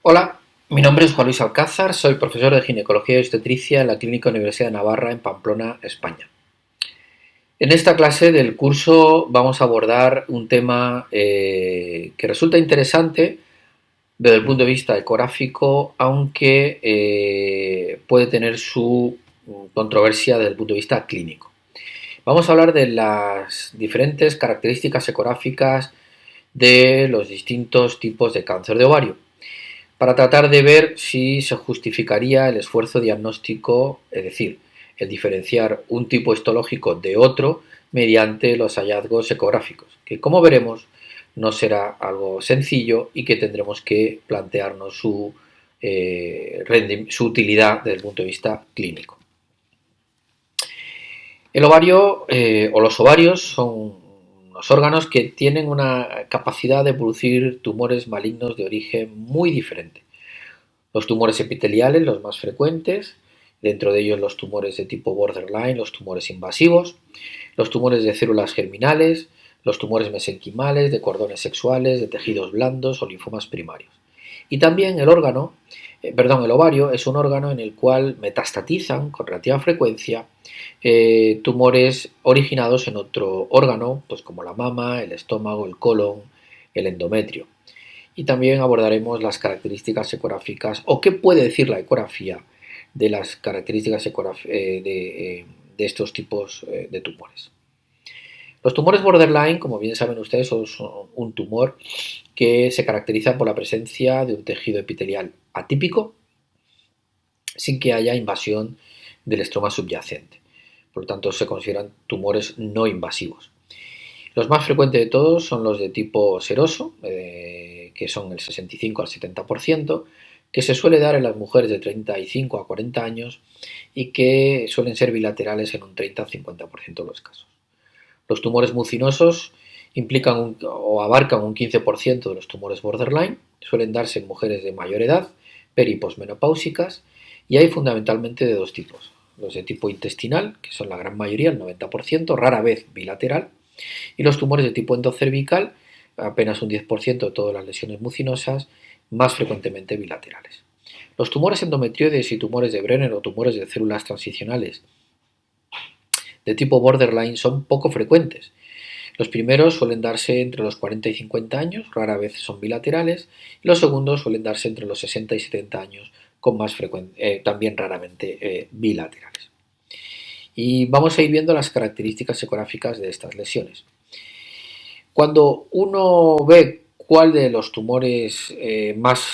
Hola, mi nombre es Juan Luis Alcázar, soy profesor de ginecología y obstetricia en la Clínica Universidad de Navarra en Pamplona, España. En esta clase del curso vamos a abordar un tema que resulta interesante desde el punto de vista ecográfico, aunque puede tener su controversia desde el punto de vista clínico. Vamos a hablar de las diferentes características ecográficas de los distintos tipos de cáncer de ovario, para tratar de ver si se justificaría el esfuerzo diagnóstico, es decir, el diferenciar un tipo histológico de otro mediante los hallazgos ecográficos, que como veremos no será algo sencillo y que tendremos que plantearnos su utilidad desde el punto de vista clínico. El ovario o los ovarios son unos órganos que tienen una capacidad de producir tumores malignos de origen muy diferente. Los tumores epiteliales, los más frecuentes, dentro de ellos los tumores de tipo borderline, los tumores invasivos, los tumores de células germinales, los tumores mesenquimales, de cordones sexuales, de tejidos blandos o linfomas primarios. Y también el ovario es un órgano en el cual metastatizan con relativa frecuencia tumores originados en otro órgano, pues como la mama, el estómago, el colon, el endometrio. Y también abordaremos las características ecográficas o qué puede decir la ecografía de las características de estos tipos de tumores. Los tumores borderline, como bien saben ustedes, son un tumor que se caracteriza por la presencia de un tejido epitelial atípico sin que haya invasión del estroma subyacente. Por lo tanto, se consideran tumores no invasivos. Los más frecuentes de todos son los de tipo seroso, que son el 65 al 70%, que se suele dar en las mujeres de 35 a 40 años y que suelen ser bilaterales en un 30 al 50% de los casos. Los tumores mucinosos implican o abarcan un 15% de los tumores borderline, suelen darse en mujeres de mayor edad, peri- y posmenopáusicas, y hay fundamentalmente de dos tipos. Los de tipo intestinal, que son la gran mayoría, el 90%, rara vez bilateral, y los tumores de tipo endocervical, apenas un 10% de todas las lesiones mucinosas, más frecuentemente bilaterales. Los tumores endometrioides y tumores de Brenner o tumores de células transicionales de tipo borderline son poco frecuentes. Los primeros suelen darse entre los 40 y 50 años, rara vez son bilaterales, y los segundos suelen darse entre los 60 y 70 años, con más también raramente bilaterales. Y vamos a ir viendo las características ecográficas de estas lesiones. Cuando uno ve cuál de los tumores más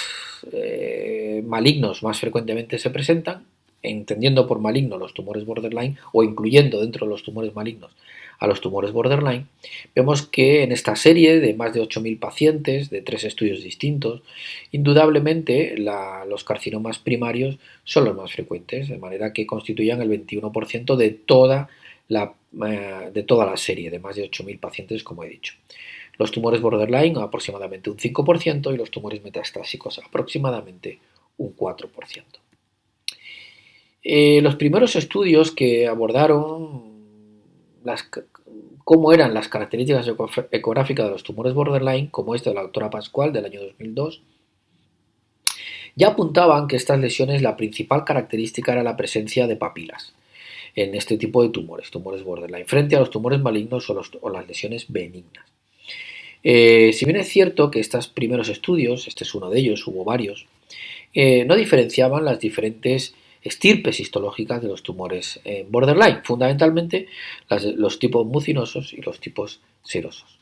malignos más frecuentemente se presentan, entendiendo por maligno los tumores borderline o incluyendo dentro de los tumores malignos a los tumores borderline, vemos que en esta serie de más de 8.000 pacientes de 3 estudios distintos, indudablemente los carcinomas primarios son los más frecuentes, de manera que constituyan el 21% de toda la serie de más de 8.000 pacientes, como he dicho. Los tumores borderline aproximadamente un 5% y los tumores metastásicos aproximadamente un 4%. Los primeros estudios que abordaron cómo eran las características ecográficas de los tumores borderline, como este de la doctora Pascual del año 2002, ya apuntaban que estas lesiones la principal característica era la presencia de papilas en este tipo de tumores borderline, frente a los tumores malignos o las lesiones benignas. Si bien es cierto que estos primeros estudios, este es uno de ellos, hubo varios, no diferenciaban las diferentes estirpes histológicas de los tumores borderline, fundamentalmente los tipos mucinosos y los tipos serosos.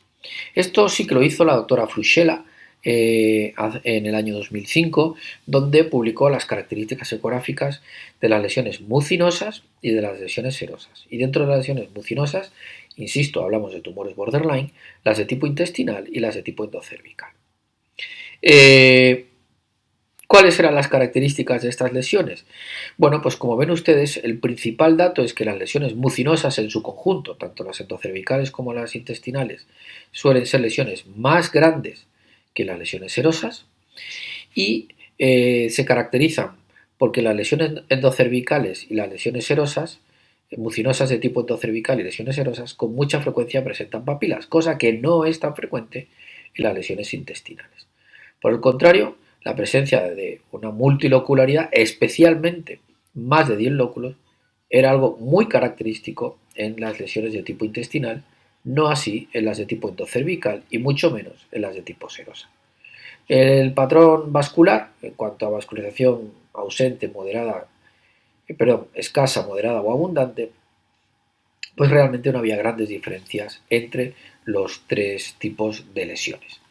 Esto sí que lo hizo la doctora Fruschella en el año 2005, donde publicó las características ecográficas de las lesiones mucinosas y de las lesiones serosas. Y dentro de las lesiones mucinosas, insisto, hablamos de tumores borderline, las de tipo intestinal y las de tipo endocervical. ¿Cuáles eran las características de estas lesiones? Bueno, pues como ven ustedes, el principal dato es que las lesiones mucinosas en su conjunto, tanto las endocervicales como las intestinales, suelen ser lesiones más grandes que las lesiones serosas y se caracterizan porque las lesiones endocervicales y las lesiones serosas, mucinosas de tipo endocervical y lesiones serosas, con mucha frecuencia presentan papilas, cosa que no es tan frecuente en las lesiones intestinales. Por el contrario, la presencia de una multilocularidad, especialmente más de 10 lóculos, era algo muy característico en las lesiones de tipo intestinal, no así en las de tipo endocervical y mucho menos en las de tipo serosa. El patrón vascular, en cuanto a vascularización ausente, moderada, escasa, moderada o abundante, pues realmente no había grandes diferencias entre los tres tipos de lesiones.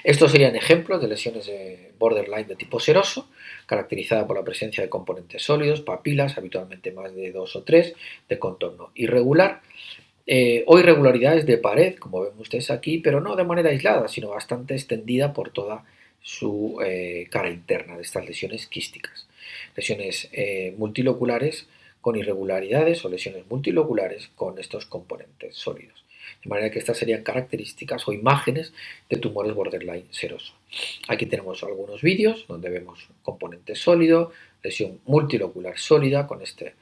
Estos serían ejemplos de lesiones de borderline de tipo seroso, caracterizada por la presencia de componentes sólidos, papilas, habitualmente más de 2 o 3, de contorno irregular, o irregularidades de pared, como ven ustedes aquí, pero no de manera aislada, sino bastante extendida por toda su cara interna de estas lesiones quísticas. Lesiones multiloculares con irregularidades o lesiones multiloculares con estos componentes sólidos. De manera que estas serían características o imágenes de tumores borderline seroso. Aquí tenemos algunos vídeos donde vemos componente sólido, lesión multilocular sólida con este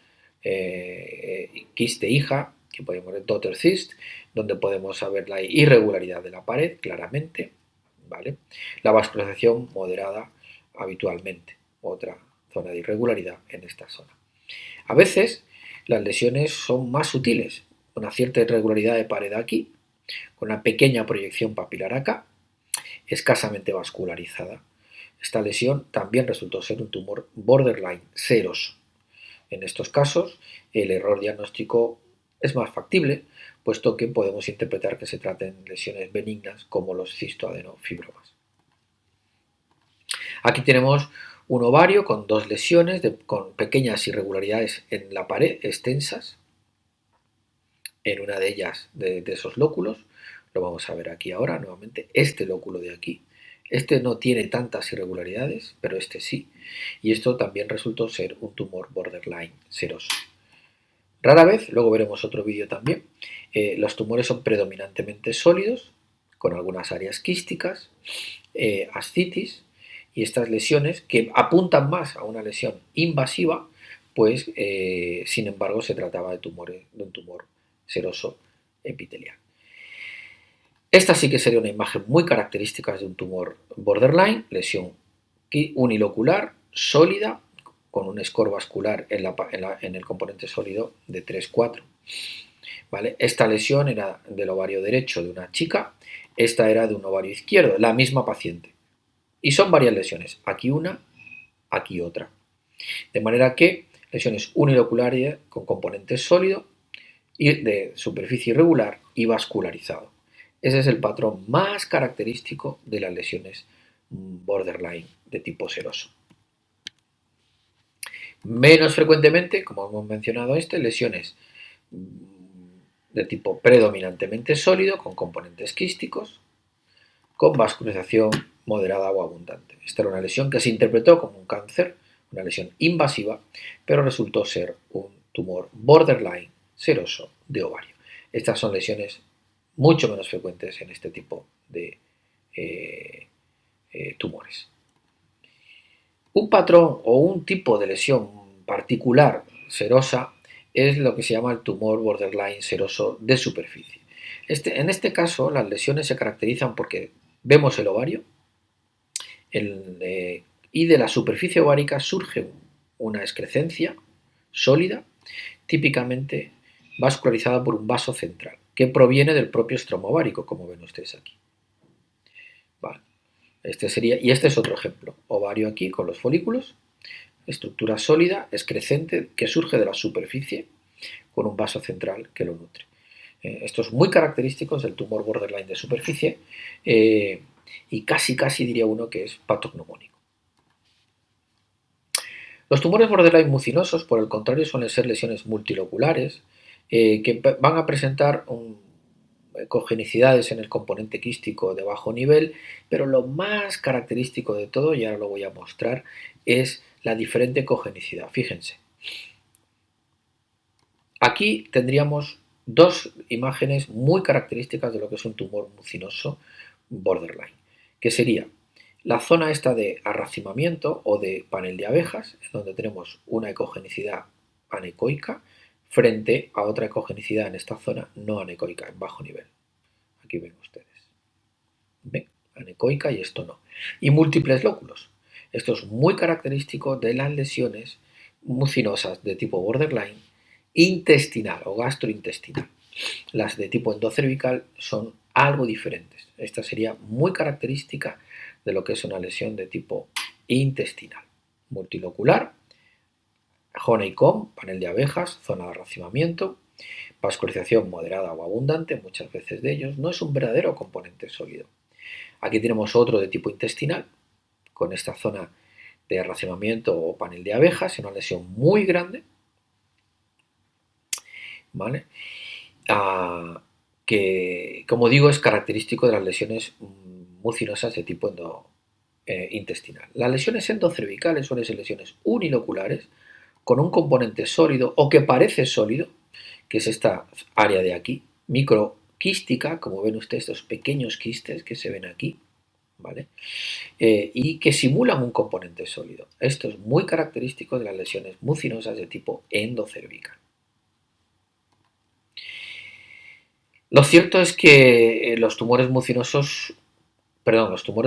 quiste hija, que podemos ver daughter cyst, donde podemos saber la irregularidad de la pared claramente, ¿vale? La vascularización moderada habitualmente, otra zona de irregularidad en esta zona. A veces las lesiones son más sutiles, una cierta irregularidad de pared aquí, con una pequeña proyección papilar acá, escasamente vascularizada. Esta lesión también resultó ser un tumor borderline seroso. En estos casos, el error diagnóstico es más factible, puesto que podemos interpretar que se traten de lesiones benignas como los cistoadenofibromas. Aquí tenemos un ovario con dos lesiones con pequeñas irregularidades en la pared extensas, en una de ellas de esos lóculos. Lo vamos a ver aquí ahora nuevamente. Este lóculo de aquí, este no tiene tantas irregularidades, pero este sí. Y esto también resultó ser un tumor borderline seroso. Rara vez, luego veremos otro vídeo también, los tumores son predominantemente sólidos, con algunas áreas quísticas, ascitis, y estas lesiones que apuntan más a una lesión invasiva, pues sin embargo se trataba de un tumor seroso epitelial. Esta sí que sería una imagen muy característica de un tumor borderline, lesión unilocular, sólida, con un score vascular en el componente sólido de 3-4. ¿Vale? Esta lesión era del ovario derecho de una chica, esta era de un ovario izquierdo, la misma paciente. Y son varias lesiones, aquí una, aquí otra. De manera que lesiones uniloculares con componente sólido y de superficie irregular y vascularizado. Ese es el patrón más característico de las lesiones borderline de tipo seroso. Menos frecuentemente, como hemos mencionado lesiones de tipo predominantemente sólido con componentes quísticos con vascularización moderada o abundante. Esta era una lesión que se interpretó como un cáncer, una lesión invasiva, pero resultó ser un tumor borderline seroso de ovario. Estas son lesiones mucho menos frecuentes en este tipo de tumores. Un patrón o un tipo de lesión particular serosa es lo que se llama el tumor borderline seroso de superficie. En este caso, las lesiones se caracterizan porque vemos el ovario y de la superficie ovárica surge una excrescencia sólida, típicamente vascularizada por un vaso central, que proviene del propio estroma ovárico, como ven ustedes aquí. Vale. Este es otro ejemplo. Ovario aquí con los folículos, estructura sólida, excrescente, que surge de la superficie con un vaso central que lo nutre. Esto es muy característico del tumor borderline de superficie y casi diría uno que es patognomónico. Los tumores borderline mucinosos, por el contrario, suelen ser lesiones multiloculares que van a presentar congenicidades en el componente quístico de bajo nivel, pero lo más característico de todo, y ahora lo voy a mostrar, es la diferente congenicidad. Fíjense. Aquí tendríamos dos imágenes muy características de lo que es un tumor mucinoso borderline, que sería la zona esta de arracimamiento o de panel de abejas, en donde tenemos una ecogenicidad anecoica frente a otra ecogenicidad en esta zona no anecoica, en bajo nivel. Aquí ven ustedes. ¿Ven? Anecoica y esto no. Y múltiples lóculos. Esto es muy característico de las lesiones mucinosas de tipo borderline intestinal o gastrointestinal. Las de tipo endocervical son algo diferentes. Esta sería muy característica de lo que es una lesión de tipo intestinal. Multilocular, honeycomb, panel de abejas, zona de racimamiento, vascularización moderada o abundante, muchas veces de ellos, no es un verdadero componente sólido. Aquí tenemos otro de tipo intestinal, con esta zona de racimamiento o panel de abejas, una lesión muy grande, ¿vale? Que, como digo, es característico de las lesiones mucinosas de tipo intestinal. Las lesiones endocervicales suelen ser lesiones uniloculares con un componente sólido o que parece sólido, que es esta área de aquí, microquística, como ven ustedes, estos pequeños quistes que se ven aquí, ¿vale? Y que simulan un componente sólido. Esto es muy característico de las lesiones mucinosas de tipo endocervical. Lo cierto es que los tumores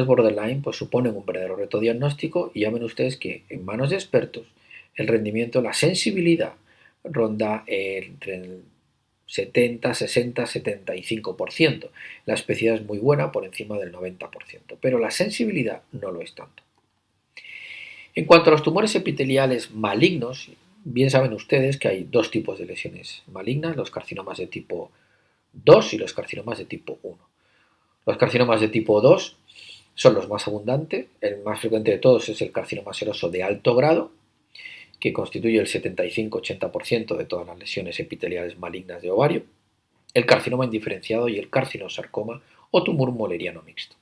borderline, pues suponen un verdadero reto diagnóstico y ya ven ustedes que en manos de expertos el rendimiento, la sensibilidad ronda entre el 70, 60, 75%. La especificidad es muy buena, por encima del 90%, pero la sensibilidad no lo es tanto. En cuanto a los tumores epiteliales malignos, bien saben ustedes que hay dos tipos de lesiones malignas, los carcinomas de tipo 2 y los carcinomas de tipo 1. Los carcinomas de tipo 2 son los más abundantes, el más frecuente de todos es el carcinoma seroso de alto grado, que constituye el 75-80% de todas las lesiones epiteliales malignas de ovario, el carcinoma indiferenciado y el carcinosarcoma o tumor mulleriano mixto.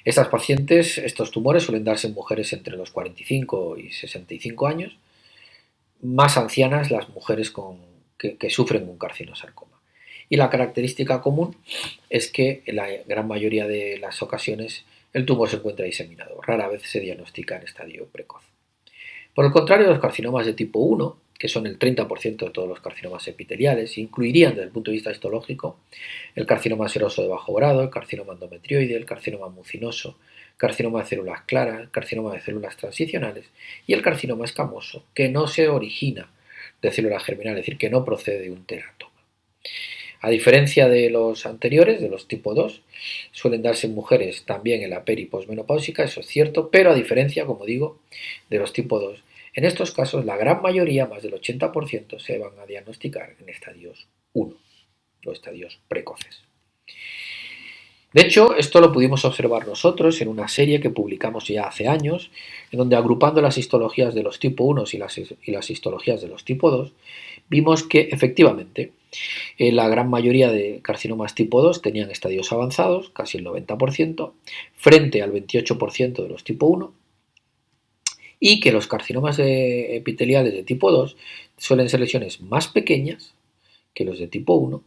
Estos tumores suelen darse en mujeres entre los 45 y 65 años, más ancianas las mujeres que sufren un carcinosarcoma. Y la característica común es que en la gran mayoría de las ocasiones el tumor se encuentra diseminado, rara vez se diagnostica en estadio precoz. Por el contrario, los carcinomas de tipo 1, que son el 30% de todos los carcinomas epiteliales, incluirían desde el punto de vista histológico el carcinoma seroso de bajo grado, el carcinoma endometrioide, el carcinoma mucinoso, carcinoma de células claras, el carcinoma de células transicionales y el carcinoma escamoso, que no se origina de célula germinal, es decir, que no procede de un teratoma. A diferencia de los anteriores, de los tipo 2, suelen darse en mujeres también en la peri posmenopáusica, eso es cierto, pero a diferencia, como digo, de los tipo 2, en estos casos la gran mayoría, más del 80%, se van a diagnosticar en estadios 1 o estadios precoces. De hecho, esto lo pudimos observar nosotros en una serie que publicamos ya hace años, en donde agrupando las histologías de los tipo 1 y las histologías de los tipo 2, vimos que efectivamente la gran mayoría de carcinomas tipo 2 tenían estadios avanzados, casi el 90%, frente al 28% de los tipo 1, y que los carcinomas epiteliales de tipo 2 suelen ser lesiones más pequeñas que los de tipo 1,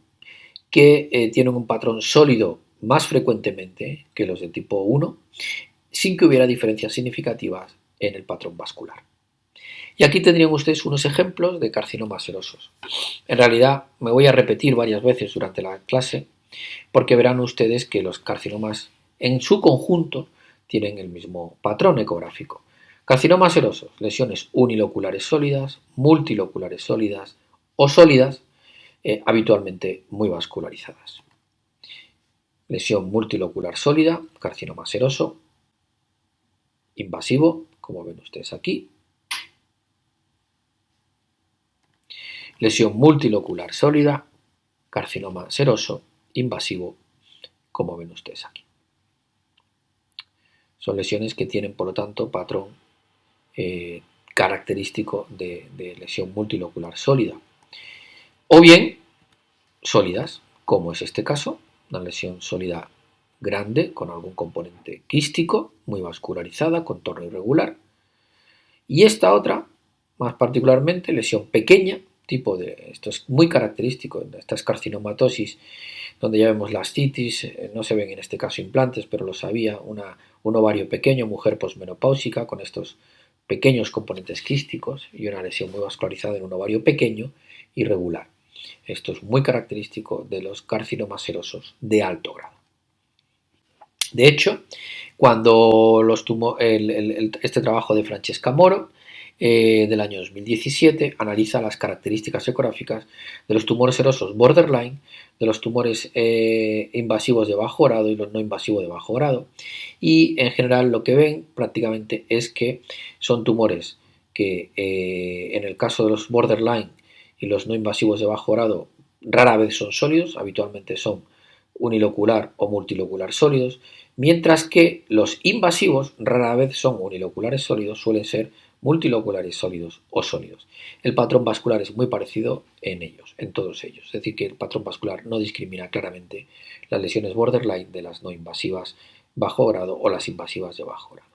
que tienen un patrón sólido más frecuentemente que los de tipo 1, sin que hubiera diferencias significativas en el patrón vascular. Y aquí tendrían ustedes unos ejemplos de carcinomas serosos. En realidad me voy a repetir varias veces durante la clase porque verán ustedes que los carcinomas en su conjunto tienen el mismo patrón ecográfico. Carcinomas serosos, lesiones uniloculares sólidas, multiloculares sólidas o sólidas, habitualmente muy vascularizadas. Lesión multilocular sólida, carcinoma seroso, invasivo, como ven ustedes aquí. Lesión multilocular sólida, carcinoma seroso, invasivo, como ven ustedes aquí. Son lesiones que tienen, por lo tanto, patrón característico de lesión multilocular sólida. O bien, sólidas, como es este caso, una lesión sólida grande con algún componente quístico, muy vascularizada, contorno irregular. Y esta otra, más particularmente, lesión pequeña, esto es muy característico en estas carcinomatosis, donde ya vemos la ascitis, no se ven en este caso implantes, pero los había, un ovario pequeño, mujer posmenopáusica, con estos pequeños componentes quísticos y una lesión muy vascularizada en un ovario pequeño, irregular. Esto es muy característico de los carcinomas serosos de alto grado. De hecho, cuando este trabajo de Francesca Moro del año 2017 analiza las características ecográficas de los tumores serosos borderline, de los tumores invasivos de bajo grado y los no invasivos de bajo grado, y en general lo que ven prácticamente es que son tumores que en el caso de los borderline y los no invasivos de bajo grado rara vez son sólidos, habitualmente son unilocular o multilocular sólidos, mientras que los invasivos rara vez son uniloculares sólidos, suelen ser multiloculares sólidos o sólidos. El patrón vascular es muy parecido en ellos, en todos ellos, es decir, que el patrón vascular no discrimina claramente las lesiones borderline de las no invasivas bajo grado o las invasivas de bajo grado.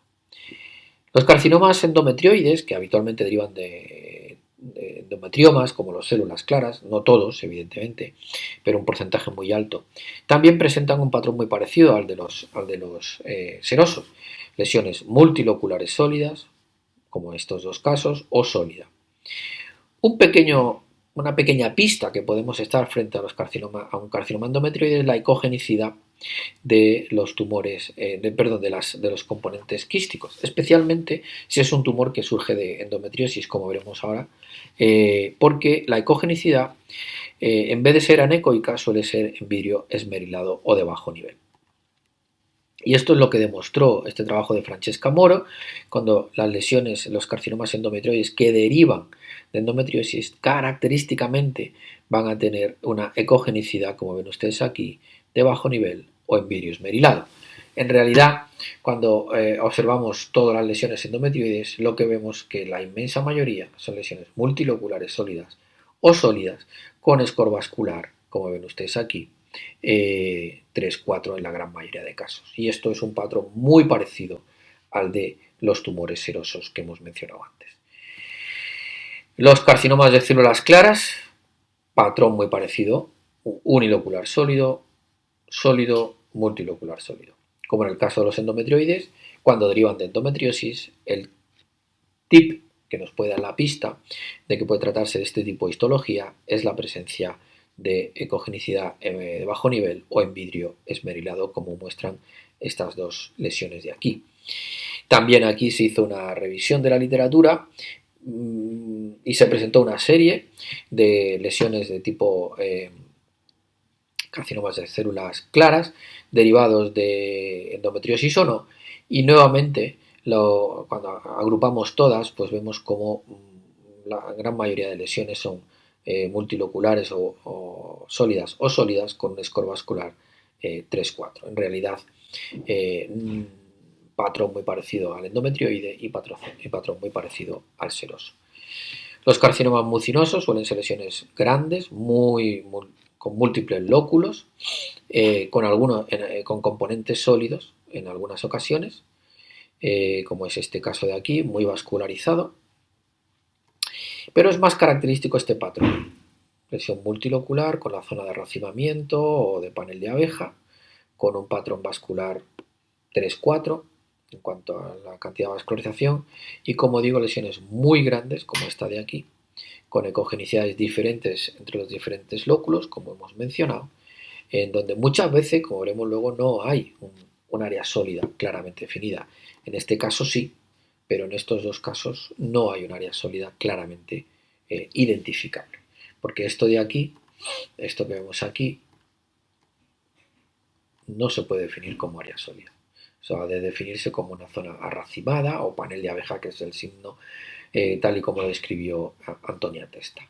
Los carcinomas endometrioides, que habitualmente derivan de endometriomas, como las células claras, no todos, evidentemente, pero un porcentaje muy alto, también presentan un patrón muy parecido al de los serosos, lesiones multiloculares sólidas, como estos dos casos, o sólida. Una pequeña pista que podemos estar frente a un carcinoma endometrioide es la ecogenicidad de los tumores, de los componentes quísticos, especialmente si es un tumor que surge de endometriosis, como veremos ahora, porque la ecogenicidad, en vez de ser anecoica, suele ser en vidrio esmerilado o de bajo nivel. Y esto es lo que demostró este trabajo de Francesca Moro, cuando las lesiones, los carcinomas endometrioides que derivan de endometriosis, característicamente van a tener una ecogenicidad, como ven ustedes aquí, de bajo nivel o en vidrio esmerilado. En realidad, cuando observamos todas las lesiones endometrioides, lo que vemos que la inmensa mayoría son lesiones multiloculares sólidas o sólidas con score vascular, como ven ustedes aquí, 3-4 en la gran mayoría de casos. Y esto es un patrón muy parecido al de los tumores serosos que hemos mencionado antes. Los carcinomas de células claras, patrón muy parecido, unilocular sólido, sólido, multilocular sólido. Como en el caso de los endometrioides, cuando derivan de endometriosis, el tip que nos puede dar la pista de que puede tratarse de este tipo de histología es la presencia de ecogenicidad de bajo nivel o en vidrio esmerilado, como muestran estas dos lesiones de aquí. También aquí se hizo una revisión de la literatura y se presentó una serie de lesiones de tipo carcinomas de células claras derivados de endometriosis o no, y nuevamente cuando agrupamos todas, pues vemos como la gran mayoría de lesiones son multiloculares o sólidas con un score vascular 3-4. En realidad, patrón muy parecido al endometrioide y patrón muy parecido al seroso. Los carcinomas mucinosos suelen ser lesiones grandes, con múltiples lóculos, con componentes sólidos en algunas ocasiones, como es este caso de aquí, muy vascularizado. Pero es más característico este patrón, lesión multilocular con la zona de racimamiento o de panel de abeja, con un patrón vascular 3-4 en cuanto a la cantidad de vascularización, y como digo, lesiones muy grandes, como esta de aquí, con ecogenicidades diferentes entre los diferentes lóculos, como hemos mencionado, en donde muchas veces, como veremos luego, no hay un área sólida claramente definida. En este caso sí, pero en estos dos casos no hay un área sólida claramente identificable. Porque esto de aquí, esto que vemos aquí, no se puede definir como área sólida. O sea, ha de definirse como una zona arracimada o panel de abeja, que es el signo tal y como lo describió Antonia Testa.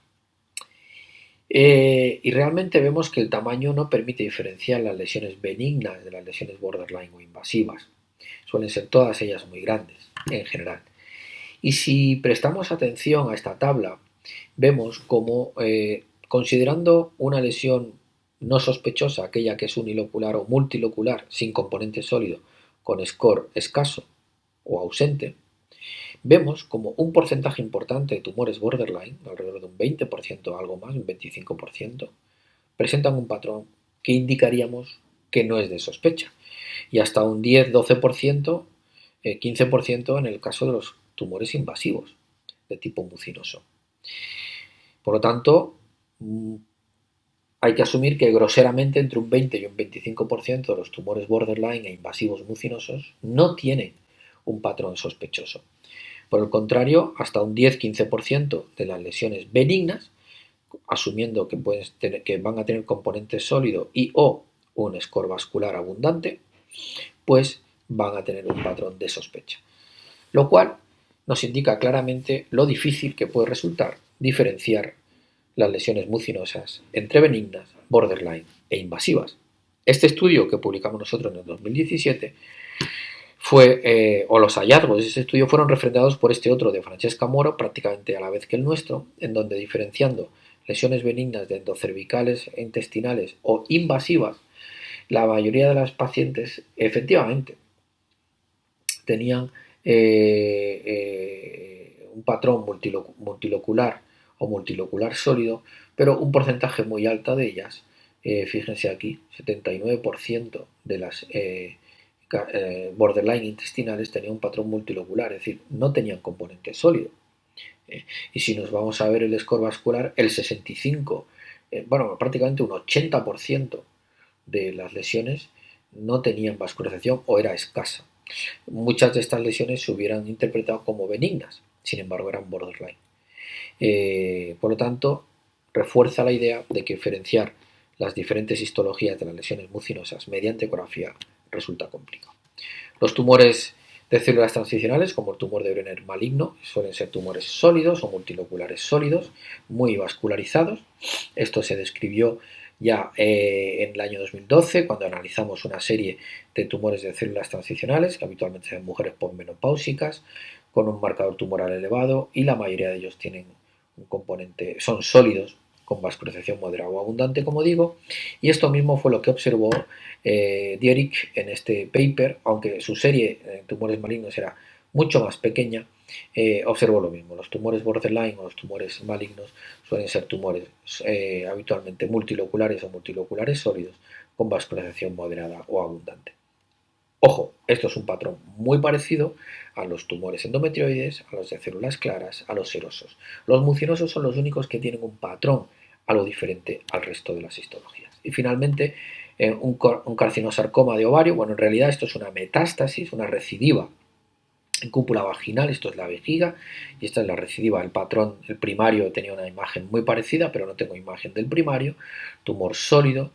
Y realmente vemos que el tamaño no permite diferenciar las lesiones benignas de las lesiones borderline o invasivas. Suelen ser todas ellas muy grandes, en general. Y si prestamos atención a esta tabla, vemos como, considerando una lesión no sospechosa, aquella que es unilocular o multilocular, sin componente sólido, con score escaso o ausente, vemos como un porcentaje importante de tumores borderline, alrededor de un 20% o algo más, un 25%, presentan un patrón que indicaríamos que no es de sospecha, y hasta un 10-12%, 15% en el caso de los tumores invasivos de tipo mucinoso. Por lo tanto, hay que asumir que groseramente entre un 20 y un 25% de los tumores borderline e invasivos mucinosos no tienen un patrón sospechoso. Por el contrario, hasta un 10-15% de las lesiones benignas, asumiendo que van a tener componente sólido y o un score vascular abundante, pues van a tener un patrón de sospecha. Lo cual nos indica claramente lo difícil que puede resultar diferenciar las lesiones mucinosas entre benignas, borderline e invasivas. Este estudio que publicamos nosotros en el 2017 los hallazgos de ese estudio fueron refrendados por este otro de Francesca Moro, prácticamente a la vez que el nuestro, en donde diferenciando lesiones benignas de endocervicales e intestinales o invasivas, la mayoría de las pacientes efectivamente tenían un patrón multilocular o multilocular sólido, pero un porcentaje muy alto de ellas, fíjense aquí, 79% de las borderline intestinales tenían un patrón multilocular, es decir, no tenían componente sólido. Y si nos vamos a ver el score vascular, el 65%, prácticamente un 80% de las lesiones no tenían vascularización o era escasa. Muchas de estas lesiones se hubieran interpretado como benignas, sin embargo eran borderline. Por lo tanto, refuerza la idea de que diferenciar las diferentes histologías de las lesiones mucinosas mediante ecografía resulta complicado. Los tumores de células transicionales, como el tumor de Brenner maligno, suelen ser tumores sólidos o multiloculares sólidos, muy vascularizados. Esto se describió ya en el año 2012, cuando analizamos una serie de tumores de células transicionales, que habitualmente son mujeres posmenopáusicas, con un marcador tumoral elevado, y la mayoría de ellos tienen un componente, son sólidos, con vascularización moderada o abundante, como digo, y esto mismo fue lo que observó Dietrich en este paper, aunque su serie de tumores malignos era mucho más pequeña. Observó lo mismo, los tumores borderline o los tumores malignos suelen ser tumores habitualmente multiloculares o multiloculares sólidos con vascularización moderada o abundante. Ojo, esto es un patrón muy parecido a los tumores endometrioides, a los de células claras, a los serosos. Los mucinosos son los únicos que tienen un patrón algo diferente al resto de las histologías. Y finalmente, un carcinosarcoma de ovario, bueno, en realidad esto es una metástasis, una recidiva en cúpula vaginal, esto es la vejiga y esta es la recidiva. El patrón, el primario tenía una imagen muy parecida, pero no tengo imagen del primario, tumor sólido,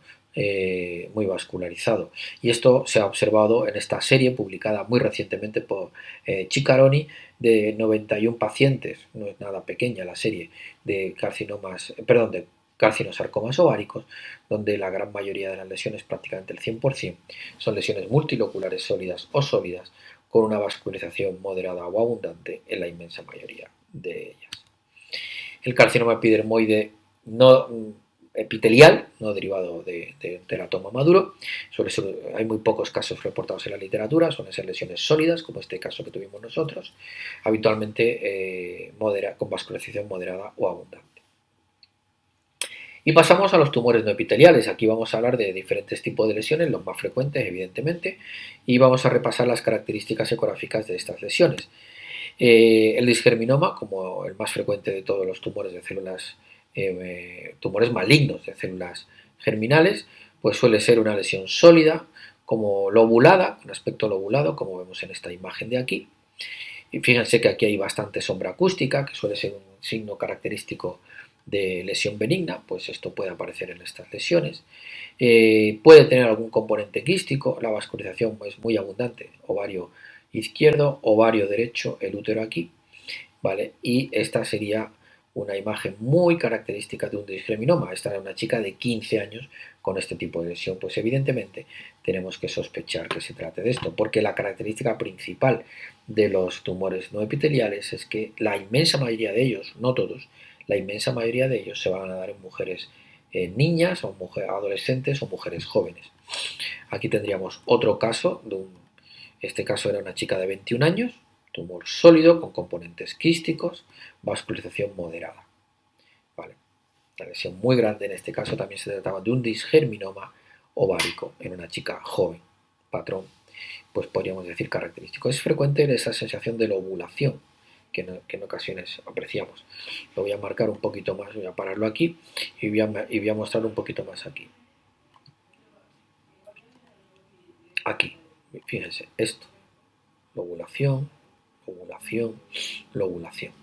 muy vascularizado. Y esto se ha observado en esta serie publicada muy recientemente por Ciccaroni de 91 pacientes, no es nada pequeña la serie de carcinosarcomas ováricos, donde la gran mayoría de las lesiones, prácticamente el 100%, son lesiones multiloculares sólidas o sólidas con una vascularización moderada o abundante en la inmensa mayoría de ellas. El carcinoma epidermoide no epitelial, no derivado de teratoma maduro, hay muy pocos casos reportados en la literatura, suelen ser lesiones sólidas, como este caso que tuvimos nosotros, habitualmente con vascularización moderada o abundante. Y pasamos a los tumores no epiteliales. Aquí vamos a hablar de diferentes tipos de lesiones, los más frecuentes, evidentemente, y vamos a repasar las características ecográficas de estas lesiones. El disgerminoma, como el más frecuente de todos los tumores de células, tumores malignos de células germinales, pues suele ser una lesión sólida, como lobulada, con aspecto lobulado, como vemos en esta imagen de aquí. Y fíjense que aquí hay bastante sombra acústica, que suele ser un signo característico de lesión benigna, pues esto puede aparecer en estas lesiones. Puede tener algún componente quístico, la vascularización es muy abundante, ovario izquierdo, ovario derecho, el útero aquí, ¿vale? Y esta sería una imagen muy característica de un disgerminoma. Esta era una chica de 15 años con este tipo de lesión, pues evidentemente tenemos que sospechar que se trate de esto, porque la característica principal de los tumores no epiteliales es que la inmensa mayoría de ellos, no todos, la inmensa mayoría de ellos se van a dar en mujeres niñas o mujeres adolescentes o mujeres jóvenes. Aquí tendríamos otro caso, este caso era una chica de 21 años, tumor sólido con componentes quísticos, vascularización moderada. Vale. La lesión muy grande en este caso también se trataba de un disgerminoma ovárico en una chica joven. Patrón, pues podríamos decir característico. Es frecuente esa sensación de lobulación que en ocasiones apreciamos. Lo voy a marcar un poquito más, voy a pararlo aquí y voy a mostrar un poquito más aquí. Aquí, fíjense, esto, lobulación, ovulación, lobulación,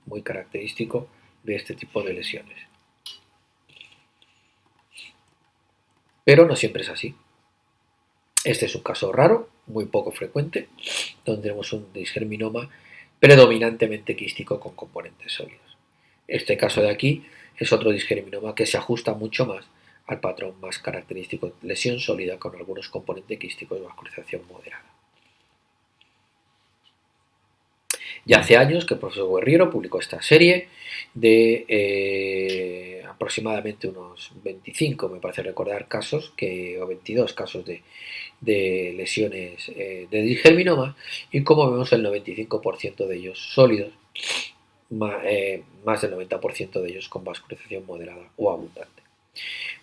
muy característico de este tipo de lesiones. Pero no siempre es así. Este es un caso raro, muy poco frecuente, donde tenemos un disgerminoma predominantemente quístico con componentes sólidos. Este caso de aquí es otro disgerminoma que se ajusta mucho más al patrón más característico, lesión sólida con algunos componentes quísticos de vascularización moderada. Ya hace años que el profesor Guerriero publicó esta serie de aproximadamente unos 25, me parece recordar, casos, o 22 casos de lesiones de disgerminoma, y como vemos el 95% de ellos sólidos, más del 90% de ellos con vascularización moderada o abundante.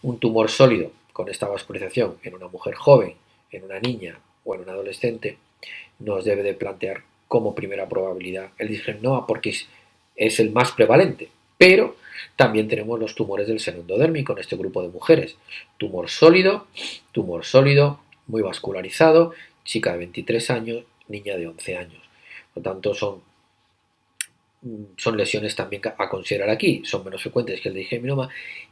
Un tumor sólido con esta vascularización en una mujer joven, en una niña o en un adolescente nos debe de plantear como primera probabilidad el disgerminoma porque es el más prevalente, pero también tenemos los tumores del seno endodérmico en este grupo de mujeres. Tumor sólido, muy vascularizado, chica de 23 años, niña de 11 años. Por lo tanto, son lesiones también a considerar aquí, son menos frecuentes que el disgerminoma.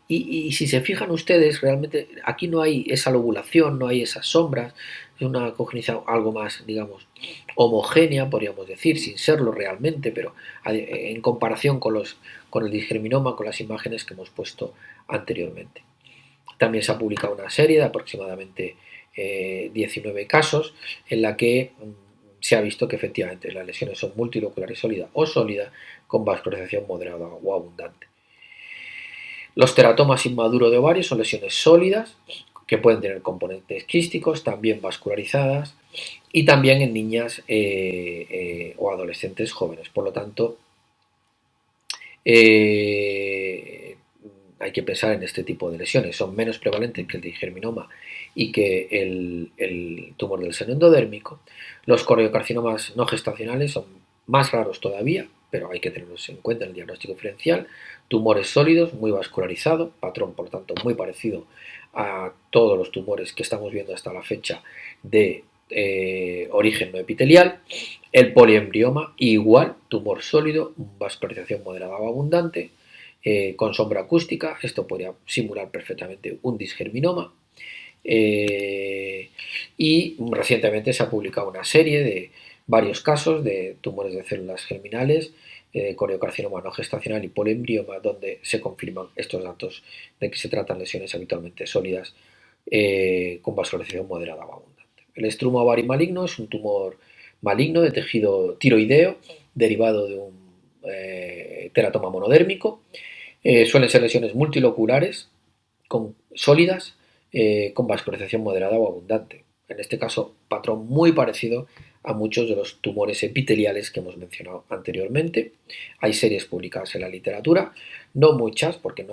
Y si se fijan ustedes, realmente aquí no hay esa lobulación, no hay esas sombras, es una cognición algo más, digamos, homogénea, podríamos decir, sin serlo realmente, pero en comparación con el disgerminoma, con las imágenes que hemos puesto anteriormente. También se ha publicado una serie de aproximadamente 19 casos en la que se ha visto que efectivamente las lesiones son multiloculares sólidas o sólidas con vascularización moderada o abundante. Los teratomas inmaduros de ovario son lesiones sólidas que pueden tener componentes quísticos, también vascularizadas, y también en niñas o adolescentes jóvenes. Por lo tanto, hay que pensar en este tipo de lesiones. Son menos prevalentes que el disgerminoma y que el tumor del seno endodérmico. Los coriocarcinomas no gestacionales son más raros todavía, pero hay que tenerlos en cuenta en el diagnóstico diferencial. Tumores sólidos, muy vascularizado, patrón por lo tanto muy parecido a todos los tumores que estamos viendo hasta la fecha de origen no epitelial. El poliembrioma, igual, tumor sólido, vascularización moderada o abundante, con sombra acústica. Esto podría simular perfectamente un disgerminoma. Y recientemente se ha publicado una serie de varios casos de tumores de células germinales, coriocarcinoma no gestacional y poliembrioma, donde se confirman estos datos de que se tratan lesiones habitualmente sólidas con vascularización moderada o abundante. El estruma ovario maligno es un tumor maligno de tejido tiroideo derivado de un teratoma monodérmico. Suelen ser lesiones multiloculares sólidas con vascularización moderada o abundante. En este caso, patrón muy parecido a muchos de los tumores epiteliales que hemos mencionado anteriormente. Hay series publicadas en la literatura, no muchas, porque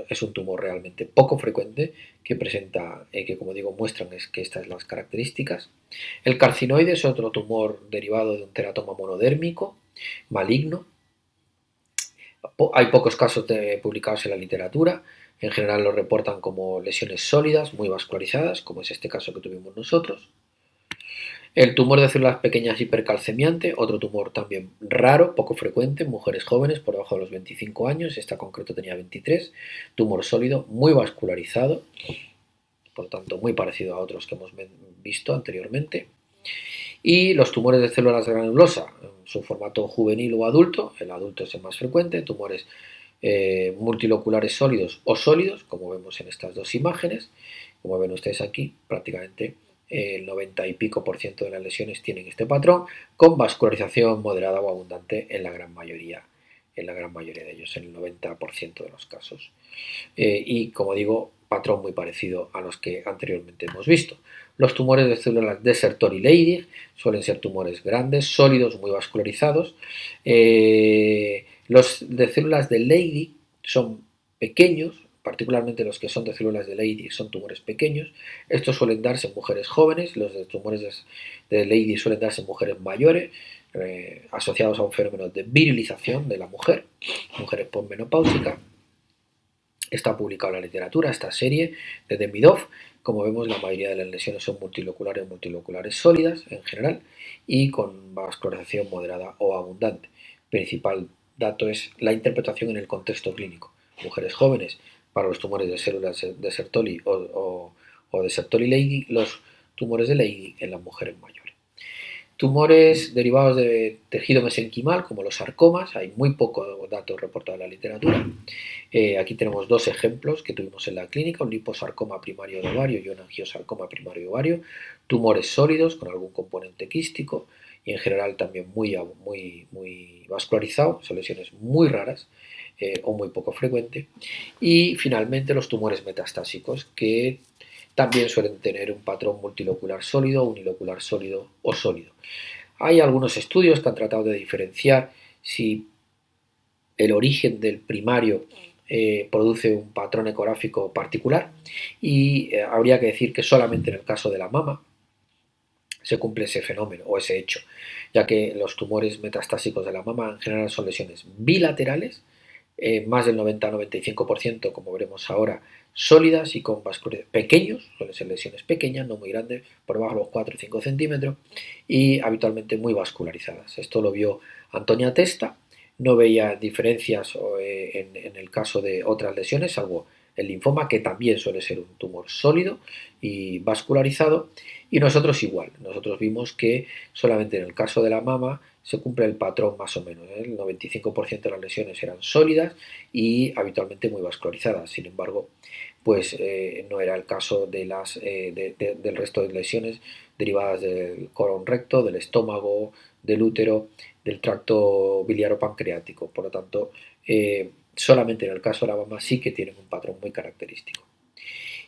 es un tumor realmente poco frecuente que presenta, que como digo, muestran que estas son las características. El carcinoide es otro tumor derivado de un teratoma monodérmico maligno. Hay pocos casos publicados en la literatura. En general lo reportan como lesiones sólidas, muy vascularizadas, como es este caso que tuvimos nosotros. El tumor de células pequeñas hipercalcemiante, otro tumor también raro, poco frecuente en mujeres jóvenes por debajo de los 25 años, esta concreto tenía 23, tumor sólido, muy vascularizado, por lo tanto muy parecido a otros que hemos visto anteriormente. Y los tumores de células granulosa, en su formato juvenil o adulto, el adulto es el más frecuente, tumores multiloculares sólidos o sólidos, como vemos en estas dos imágenes. Como ven ustedes aquí, prácticamente el 90 y pico % de las lesiones tienen este patrón, con vascularización moderada o abundante en la gran mayoría de ellos, en el 90% de los casos. Y como digo, patrón muy parecido a los que anteriormente hemos visto. Los tumores de células de Sertoli Leydig suelen ser tumores grandes, sólidos, muy vascularizados. Los de células de Leydig son pequeños, particularmente los que son de células de Leydig son tumores pequeños. Estos suelen darse en mujeres jóvenes, los de tumores de Leydig suelen darse en mujeres mayores, asociados a un fenómeno de virilización de la mujer, mujeres posmenopáusicas. Está publicado en la literatura esta serie de Demidov. Como vemos, la mayoría de las lesiones son multiloculares sólidas en general y con vascularización moderada o abundante. El principal dato es la interpretación en el contexto clínico. Mujeres jóvenes para los tumores de células de Sertoli o de Sertoli-Leydig, los tumores de Leydig en las mujeres mayores. Tumores derivados de tejido mesenquimal, como los sarcomas, hay muy poco datos reportados en la literatura. Aquí tenemos dos ejemplos que tuvimos en la clínica, un liposarcoma primario de ovario y un angiosarcoma primario de ovario, tumores sólidos con algún componente quístico y en general también muy vascularizados, son lesiones muy raras o muy poco frecuentes. Y finalmente los tumores metastásicos, que también suelen tener un patrón multilocular sólido, unilocular sólido o sólido. Hay algunos estudios que han tratado de diferenciar si el origen del primario produce un patrón ecográfico particular y habría que decir que solamente en el caso de la mama se cumple ese fenómeno o ese hecho, ya que los tumores metastásicos de la mama en general son lesiones bilaterales, más del 90-95%, como veremos ahora, sólidas y con vascularidad pequeños, suelen ser lesiones pequeñas, no muy grandes, por debajo de los 4 o 5 centímetros, y habitualmente muy vascularizadas. Esto lo vio Antonia Testa, no veía diferencias en el caso de otras lesiones, salvo el linfoma, que también suele ser un tumor sólido y vascularizado, y nosotros igual, nosotros vimos que solamente en el caso de la mama se cumple el patrón más o menos, el 95% de las lesiones eran sólidas y habitualmente muy vascularizadas, sin embargo, pues no era el caso de del resto de lesiones derivadas del colon recto, del estómago, del útero, del tracto biliaro-pancreático, por lo tanto, solamente en el caso de la mama sí que tienen un patrón muy característico.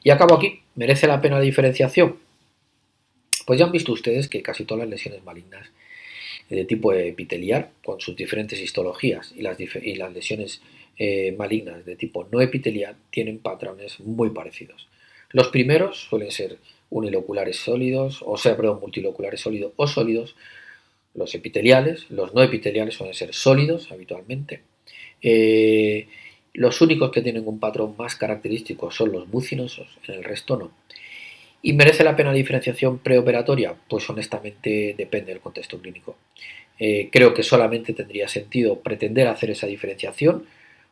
Y acabo aquí, ¿merece la pena la diferenciación? Pues ya han visto ustedes que casi todas las lesiones malignas de tipo epitelial, con sus diferentes histologías, y las lesiones malignas de tipo no epitelial tienen patrones muy parecidos. Los primeros suelen ser uniloculares sólidos, multiloculares sólidos o sólidos. Los epiteliales, los no epiteliales suelen ser sólidos habitualmente. Los únicos que tienen un patrón más característico son los mucinosos, en el resto no. ¿Y merece la pena la diferenciación preoperatoria? Pues honestamente depende del contexto clínico. Creo que solamente tendría sentido pretender hacer esa diferenciación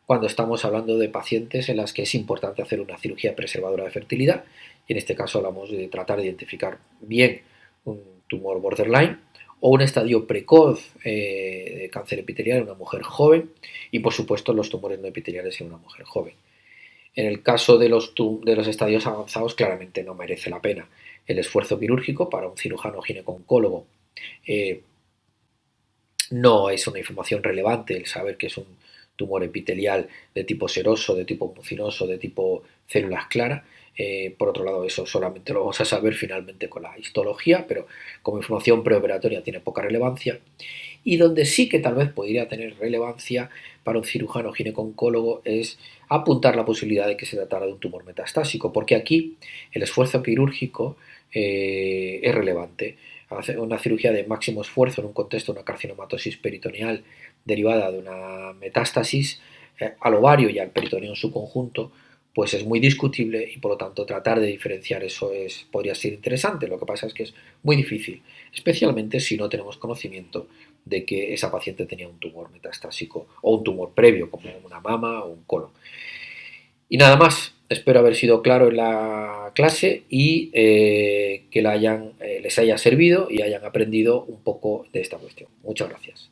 cuando estamos hablando de pacientes en las que es importante hacer una cirugía preservadora de fertilidad, y en este caso hablamos de tratar de identificar bien un tumor borderline o un estadio precoz de cáncer epitelial en una mujer joven, y por supuesto los tumores no epiteliales en una mujer joven. En el caso de los estadios avanzados, claramente no merece la pena el esfuerzo quirúrgico para un cirujano gineco-oncólogo. No es una información relevante el saber que es un tumor epitelial de tipo seroso, de tipo mucinoso, de tipo células claras. Por otro lado, eso solamente lo vamos a saber finalmente con la histología, pero como información preoperatoria tiene poca relevancia. Y donde sí que tal vez podría tener relevancia para un cirujano gineco-oncólogo es apuntar la posibilidad de que se tratara de un tumor metastásico, porque aquí el esfuerzo quirúrgico es relevante. Hacer una cirugía de máximo esfuerzo en un contexto de una carcinomatosis peritoneal derivada de una metástasis al ovario y al peritoneo en su conjunto, pues es muy discutible, y por lo tanto tratar de diferenciar eso podría ser interesante. Lo que pasa es que es muy difícil, especialmente si no tenemos conocimiento de que esa paciente tenía un tumor metastásico o un tumor previo como una mama o un colon. Y nada más, espero haber sido claro en la clase y que les haya servido y hayan aprendido un poco de esta cuestión. Muchas gracias.